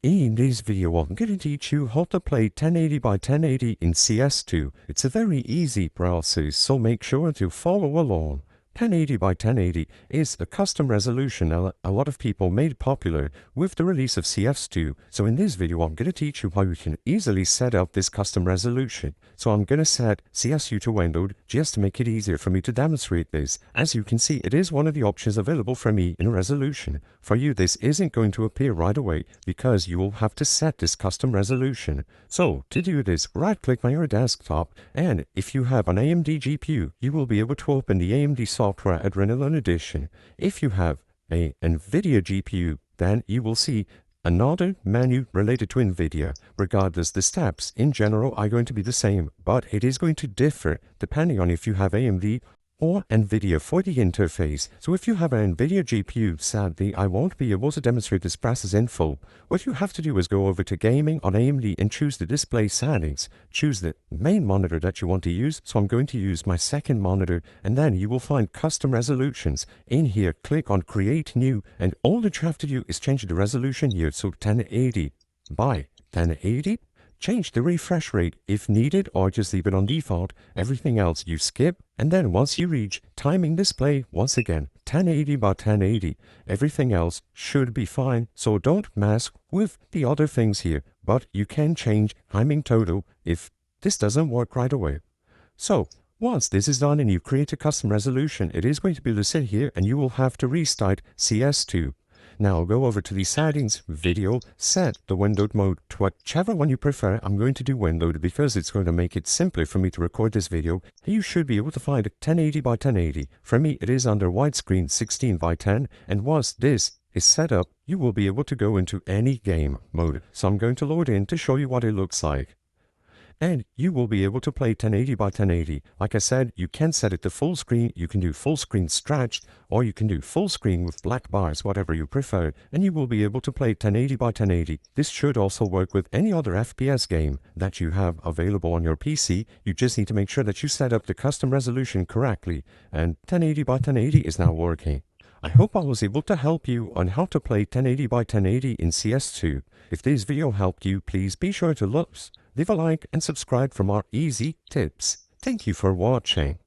In this video, I'm going to teach you how to play 1080 by 1080 in CS2. It's a very easy process, so make sure to follow along. 1080 by 1080 is a custom resolution a lot of people made popular with the release of CS2. So in this video, I'm going to teach you how you can easily set up this custom resolution. So I'm going to set CS2 to windowed just to make it easier for me to demonstrate this. As you can see, it is one of the options available for me in resolution. For you, this isn't going to appear right away because you will have to set this custom resolution. So to do this, right-click on your desktop, and if you have an AMD GPU, you will be able to open the AMD Software Adrenaline Edition. If you have a NVIDIA GPU, then you will see another menu related to NVIDIA. Regardless, the steps in general are going to be the same, but it is going to differ depending on if you have AMD or NVIDIA for the interface. So if you have an NVIDIA GPU, sadly, I won't be able to demonstrate this process in full. What you have to do is go over to Gaming on AMD and choose the display settings. Choose the main monitor that you want to use. So I'm going to use my second monitor, and then you will find custom resolutions. In here, click on Create New, and all that you have to do is change the resolution here. So 1080 by 1080. Change the refresh rate if needed, or just leave it on default. Everything else you skip, and then once you reach timing display, once again 1080 by 1080. Everything else should be fine, so don't mess with the other things here, but you can change timing total if this doesn't work right away. So once this is done and you create a custom resolution, it is going to be able to sit here and you will have to restart CS2. Now go over to the settings, video, set the windowed mode to whichever one you prefer. I'm going to do windowed because it's going to make it simpler for me to record this video. You should be able to find 1080 by 1080. For me, it is under widescreen 16 by 10, and once this is set up, you will be able to go into any game mode. So I'm going to load in to show you what it looks like. And you will be able to play 1080 by 1080. Like I said, you can set it to full screen, you can do full screen stretched, or you can do full screen with black bars, whatever you prefer, and you will be able to play 1080 by 1080. This should also work with any other FPS game that you have available on your PC. You just need to make sure that you set up the custom resolution correctly, and 1080 by 1080 is now working. I hope I was able to help you on how to play 1080 by 1080 in CS2. If this video helped you, please be sure to leave a like and subscribe for more easy tips. Thank you for watching.